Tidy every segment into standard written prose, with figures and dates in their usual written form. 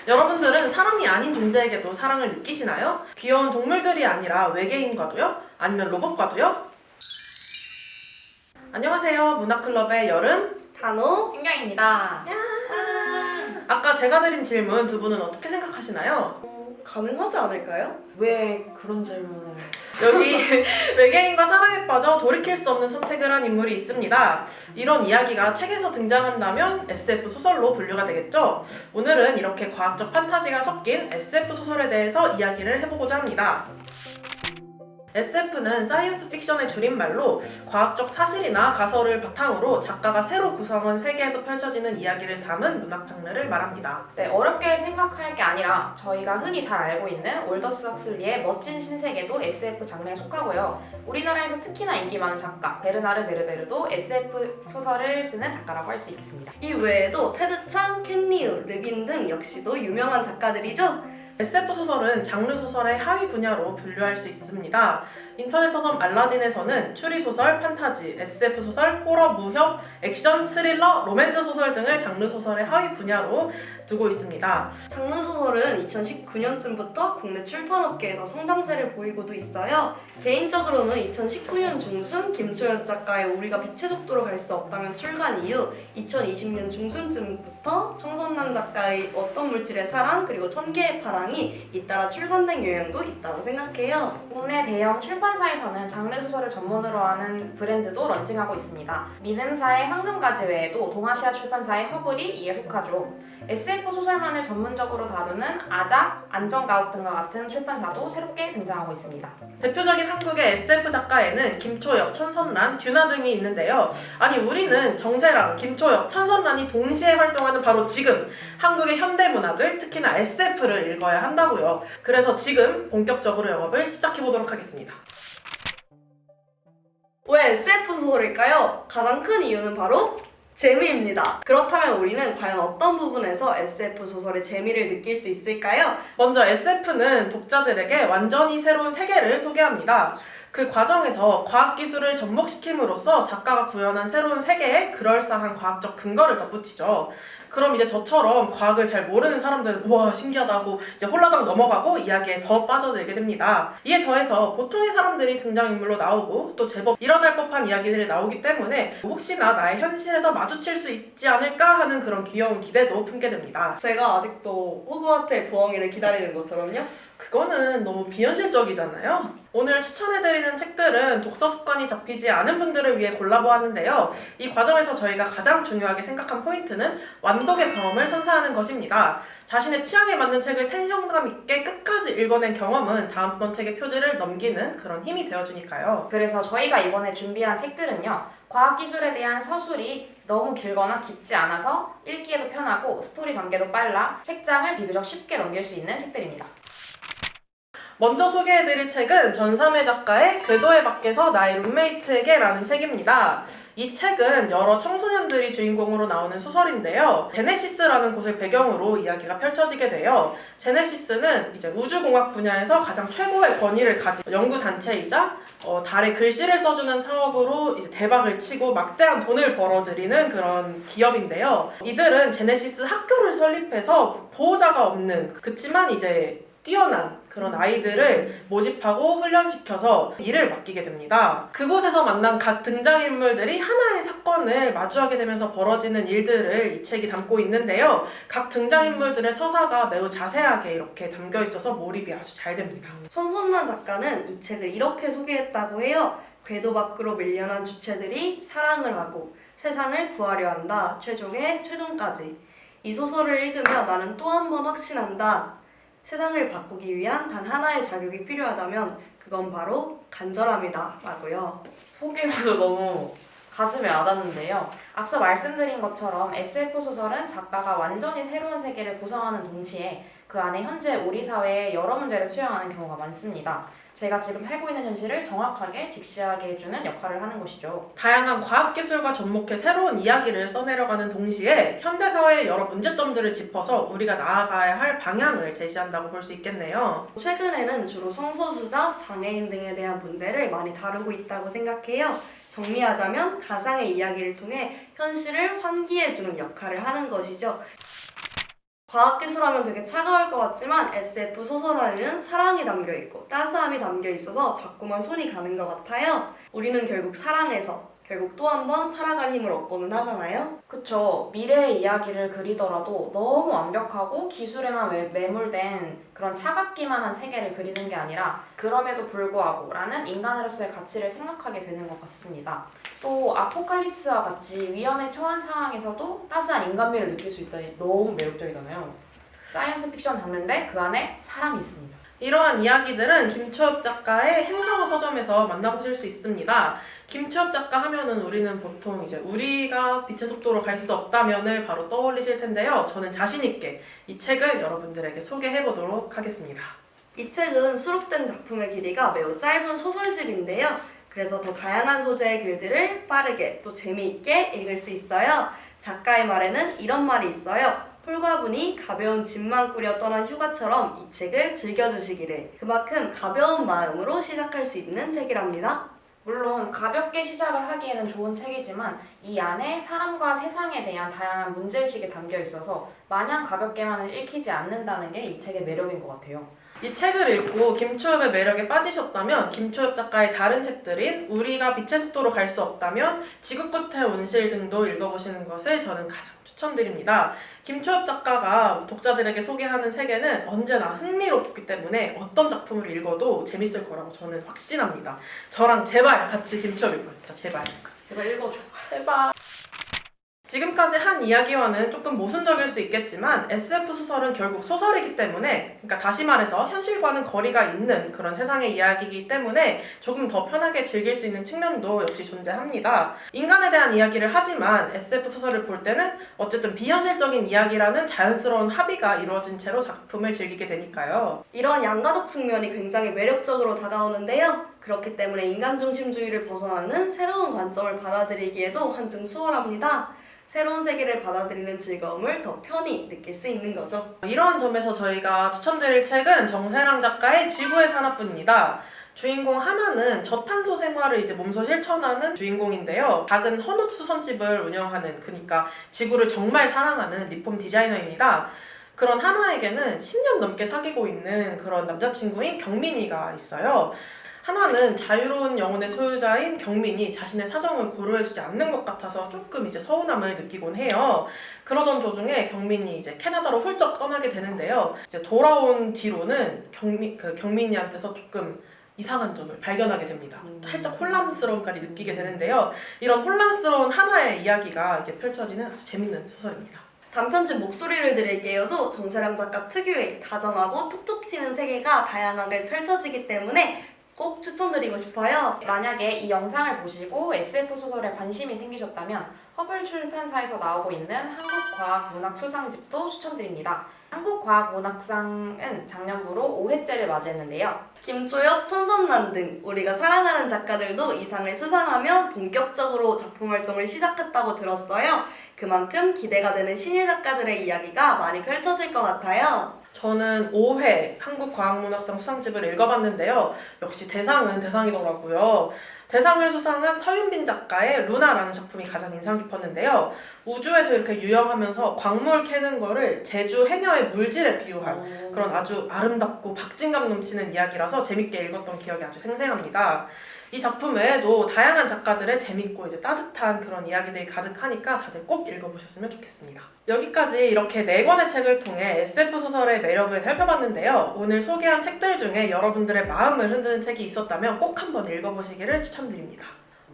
여러분들은 사람이 아닌 존재에게도 사랑을 느끼시나요? 귀여운 동물들이 아니라 외계인과도요? 아니면 로봇과도요? 안녕하세요. 문화클럽의 여름, 단호, 윤경입니다. 아까 제가 드린 질문 두 분은 어떻게 생각하시나요? 가능하지 않을까요? 왜 그런 질문을? 여기 외계인과 사랑에 빠져 돌이킬 수 없는 선택을 한 인물이 있습니다. 이런 이야기가 책에서 등장한다면 SF 소설로 분류가 되겠죠? 오늘은 이렇게 과학적 판타지가 섞인 SF 소설에 대해서 이야기를 해보고자 합니다. SF는 사이언스 픽션의 줄임말로 과학적 사실이나 가설을 바탕으로 작가가 새로 구성한 세계에서 펼쳐지는 이야기를 담은 문학 장르를 말합니다. 네, 어렵게 생각할 게 아니라 저희가 흔히 잘 알고 있는 올더스 헉슬리의 멋진 신세계도 SF 장르에 속하고요. 우리나라에서 특히나 인기 많은 작가 베르나르 베르베르도 SF 소설을 쓰는 작가라고 할 수 있겠습니다. 이 외에도 테드 창, 켄 리우, 르빈 등 역시도 유명한 작가들이죠. SF 소설은 장르 소설의 하위 분야로 분류할 수 있습니다. 인터넷 서점 알라딘에서는 추리 소설, 판타지, SF 소설, 호러, 무협, 액션, 스릴러, 로맨스 소설 등을 장르 소설의 하위 분야로 두고 있습니다. 장르 소설은 2019년쯤부터 국내 출판업계에서 성장세를 보이고도 있어요. 개인적으로는 2019년 중순 김초연 작가의 우리가 빛의 속도로 갈 수 없다면 출간 이후 2020년 중순쯤부터 청선란 작가의 어떤 물질의 사랑 그리고 천개의 파랑이 잇따라 출간된 영향도 있다고 생각해요. 국내 대형 출판사에서는 장르 소설을 전문으로 하는 브랜드도 런칭하고 있습니다. 미음사의 황금가지 외에도 동아시아 출판사의 허블이 이에 속하죠. SF 소설만을 전문적으로 다루는 아작, 안전가옥 등과 같은 출판사도 새롭게 등장하고 있습니다. 대표적인 한국의 SF 작가에는 김초엽, 천선란, 듀나 등이 있는데요. 아니 우리는 정세랑, 김초엽, 천선란이 동시에 활동하는 바로 지금 한국의 현대문학을 특히나 SF를 읽어야 한다고요. 그래서 지금 본격적으로 영업을 시작해보도록 하겠습니다. 왜 SF 소설일까요? 가장 큰 이유는 바로 재미입니다. 그렇다면 우리는 과연 어떤 부분에서 SF 소설의 재미를 느낄 수 있을까요? 먼저 SF는 독자들에게 완전히 새로운 세계를 소개합니다. 그 과정에서 과학기술을 접목시킴으로써 작가가 구현한 새로운 세계에 그럴싸한 과학적 근거를 덧붙이죠. 그럼 이제 저처럼 과학을 잘 모르는 사람들은 우와 신기하다고 이제 홀라당 넘어가고 이야기에 더 빠져들게 됩니다. 이에 더해서 보통의 사람들이 등장인물로 나오고 또 제법 일어날 법한 이야기들이 나오기 때문에 혹시나 나의 현실에서 마주칠 수 있지 않을까 하는 그런 귀여운 기대도 품게 됩니다. 제가 아직도 호그와트의 부엉이를 기다리는 것처럼요? 그거는 너무 비현실적이잖아요. 오늘 추천해드리는 책들은 독서 습관이 잡히지 않은 분들을 위해 골라보았는데요. 이 과정에서 저희가 가장 중요하게 생각한 포인트는 완독의 경험을 선사하는 것입니다. 자신의 취향에 맞는 책을 텐션감 있게 끝까지 읽어낸 경험은 다음번 책의 표지를 넘기는 그런 힘이 되어주니까요. 그래서 저희가 이번에 준비한 책들은요. 과학기술에 대한 서술이 너무 길거나 깊지 않아서 읽기에도 편하고 스토리 전개도 빨라 책장을 비교적 쉽게 넘길 수 있는 책들입니다. 먼저 소개해드릴 책은 전삼회 작가의 궤도의 밖에서 나의 룸메이트에게 라는 책입니다. 이 책은 여러 청소년들이 주인공으로 나오는 소설인데요. 제네시스라는 곳을 배경으로 이야기가 펼쳐지게 돼요. 제네시스는 이제 우주공학 분야에서 가장 최고의 권위를 가진 연구단체이자 달에 글씨를 써주는 사업으로 이제 대박을 치고 막대한 돈을 벌어들이는 그런 기업인데요. 이들은 제네시스 학교를 설립해서 보호자가 없는 그치만 이제 뛰어난 그런 아이들을 모집하고 훈련시켜서 일을 맡기게 됩니다. 그곳에서 만난 각 등장인물들이 하나의 사건을 마주하게 되면서 벌어지는 일들을 이 책이 담고 있는데요. 각 등장인물들의 서사가 매우 자세하게 이렇게 담겨 있어서 몰입이 아주 잘 됩니다. 손선란 작가는 이 책을 이렇게 소개했다고 해요. 궤도 밖으로 밀려난 주체들이 사랑을 하고 세상을 구하려 한다. 최종의 최종까지. 이 소설을 읽으며 나는 또 한 번 확신한다. 세상을 바꾸기 위한 단 하나의 자격이 필요하다면 그건 바로 간절함이다 라고요. 소개마저 너무 가슴에 와닿는데요. 앞서 말씀드린 것처럼 SF 소설은 작가가 완전히 새로운 세계를 구성하는 동시에 그 안에 현재 우리 사회의 여러 문제를 투영하는 경우가 많습니다. 제가 지금 살고 있는 현실을 정확하게 직시하게 해주는 역할을 하는 것이죠. 다양한 과학기술과 접목해 새로운 이야기를 써내려가는 동시에 현대사회의 여러 문제점들을 짚어서 우리가 나아가야 할 방향을 제시한다고 볼 수 있겠네요. 최근에는 주로 성소수자, 장애인 등에 대한 문제를 많이 다루고 있다고 생각해요. 정리하자면 가상의 이야기를 통해 현실을 환기해주는 역할을 하는 것이죠. 과학기술하면 되게 차가울 것 같지만 SF 소설 안에는 사랑이 담겨있고 따스함이 담겨있어서 자꾸만 손이 가는 것 같아요. 우리는 결국 사랑해서 결국 또 한 번 살아갈 힘을 얻고는 하잖아요. 그쵸. 미래의 이야기를 그리더라도 너무 완벽하고 기술에만 매몰된 그런 차갑기만 한 세계를 그리는 게 아니라 그럼에도 불구하고 라는 인간으로서의 가치를 생각하게 되는 것 같습니다. 또 아포칼립스와 같이 위험에 처한 상황에서도 따스한 인간미를 느낄 수 있다니 너무 매력적이잖아요. 사이언스 픽션 장르인데 그 안에 사람이 있습니다. 이러한 이야기들은 김초엽 작가의 행성어 서점에서 만나보실 수 있습니다. 김초엽 작가 하면은 우리는 보통 이제 우리가 빛의 속도로 갈 수 없다면을 바로 떠올리실 텐데요. 저는 자신 있게 이 책을 여러분들에게 소개해 보도록 하겠습니다. 이 책은 수록된 작품의 길이가 매우 짧은 소설집인데요. 그래서 더 다양한 소재의 글들을 빠르게 또 재미있게 읽을 수 있어요. 작가의 말에는 이런 말이 있어요. 폴과 분이 가벼운 짐만 꾸려 떠난 휴가처럼 이 책을 즐겨주시기를. 그만큼 가벼운 마음으로 시작할 수 있는 책이랍니다. 물론 가볍게 시작을 하기에는 좋은 책이지만 이 안에 사람과 세상에 대한 다양한 문제의식이 담겨 있어서 마냥 가볍게만은 읽히지 않는다는 게 이 책의 매력인 것 같아요. 이 책을 읽고 김초엽의 매력에 빠지셨다면 김초엽 작가의 다른 책들인 우리가 빛의 속도로 갈 수 없다면 지구 끝의 온실 등도 읽어보시는 것을 저는 가장 추천드립니다. 김초엽 작가가 독자들에게 소개하는 세계는 언제나 흥미롭기 때문에 어떤 작품을 읽어도 재밌을 거라고 저는 확신합니다. 저랑 제발 같이 김초엽 읽어요. 진짜 제발. 제발 읽어줘. 제발. 지금까지 한 이야기와는 조금 모순적일 수 있겠지만 SF 소설은 결국 소설이기 때문에, 그러니까 다시 말해서 현실과는 거리가 있는 그런 세상의 이야기이기 때문에 조금 더 편하게 즐길 수 있는 측면도 역시 존재합니다. 인간에 대한 이야기를 하지만 SF 소설을 볼 때는 어쨌든 비현실적인 이야기라는 자연스러운 합의가 이루어진 채로 작품을 즐기게 되니까요. 이런 양가적 측면이 굉장히 매력적으로 다가오는데요. 그렇기 때문에 인간 중심주의를 벗어나는 새로운 관점을 받아들이기에도 한층 수월합니다. 새로운 세계를 받아들이는 즐거움을 더 편히 느낄 수 있는 거죠. 이러한 점에서 저희가 추천드릴 책은 정세랑 작가의 지구의 산업부입니다. 주인공 하나는 저탄소 생활을 이제 몸소 실천하는 주인공인데요. 작은 헌옷 수선집을 운영하는, 그러니까 지구를 정말 사랑하는 리폼 디자이너입니다. 그런 하나에게는 10년 넘게 사귀고 있는 그런 남자친구인 경민이가 있어요. 하나는 자유로운 영혼의 소유자인 경민이 자신의 사정을 고려해주지 않는 것 같아서 조금 이제 서운함을 느끼곤 해요. 그러던 도중에 경민이 이제 캐나다로 훌쩍 떠나게 되는데요. 이제 돌아온 뒤로는 경민이한테서 조금 이상한 점을 발견하게 됩니다. 살짝 혼란스러움까지 느끼게 되는데요. 이런 혼란스러운 하나의 이야기가 이제 펼쳐지는 아주 재밌는 소설입니다. 단편집 목소리를 드릴게요도 정세랑 작가 특유의 다정하고 톡톡 튀는 세계가 다양하게 펼쳐지기 때문에 꼭 추천드리고 싶어요. 만약에 이 영상을 보시고 SF 소설에 관심이 생기셨다면 허블 출판사에서 나오고 있는 한국과학문학수상집도 추천드립니다. 한국과학문학상은 작년부로 5회째를 맞이했는데요. 김초엽, 천선란 등 우리가 사랑하는 작가들도 이 상을 수상하며 본격적으로 작품 활동을 시작했다고 들었어요. 그만큼 기대가 되는 신예 작가들의 이야기가 많이 펼쳐질 것 같아요. 저는 5회 한국과학문학상 수상집을 읽어봤는데요. 역시 대상은 대상이더라고요. 대상을 수상한 서윤빈 작가의 루나라는 작품이 가장 인상 깊었는데요. 우주에서 이렇게 유영하면서 광물 캐는 거를 제주 해녀의 물질에 비유한 그런 아주 아름답고 박진감 넘치는 이야기라서 재밌게 읽었던 기억이 아주 생생합니다. 이 작품 외에도 다양한 작가들의 재밌고 이제 따뜻한 그런 이야기들이 가득하니까 다들 꼭 읽어보셨으면 좋겠습니다. 여기까지 이렇게 4권의 책을 통해 SF 소설의 매력을 살펴봤는데요. 오늘 소개한 책들 중에 여러분들의 마음을 흔드는 책이 있었다면 꼭 한번 읽어보시기를 추천드립니다.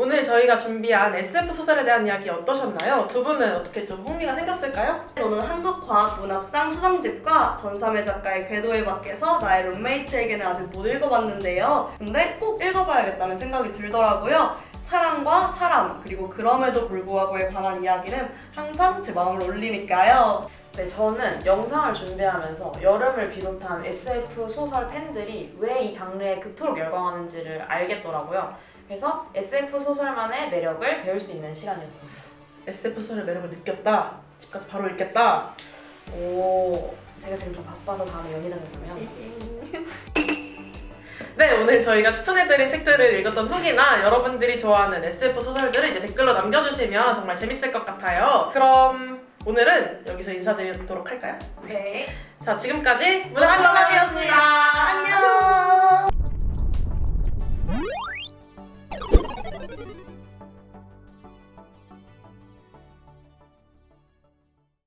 오늘 저희가 준비한 SF 소설에 대한 이야기 어떠셨나요? 두 분은 어떻게 좀 흥미가 생겼을까요? 저는 한국과학문학상 수상집과 전삼회 작가의 궤도의 밖에서 나의 룸메이트에게는 아직 못 읽어봤는데요. 근데 꼭 읽어봐야겠다는 생각이 들더라고요. 사랑과 사람, 그리고 그럼에도 불구하고에 관한 이야기는 항상 제 마음을 울리니까요. 네, 저는 영상을 준비하면서 여름을 비롯한 SF 소설 팬들이 왜 이 장르에 그토록 열광하는지를 알겠더라고요. 그래서 SF 소설만의 매력을 배울 수 있는 시간이었습니다. SF 소설의 매력을 느꼈다. 집 가서 바로 읽겠다. 오, 제가 지금 좀 바빠서 다음에 연희den 보면 네, 오늘 저희가 추천해드린 책들을 읽었던 후기나 여러분들이 좋아하는 SF 소설들을 이제 댓글로 남겨주시면 정말 재밌을 것 같아요. 그럼 오늘은 여기서 인사드리도록 할까요? 네. 자, 지금까지 문학관람이었습니다.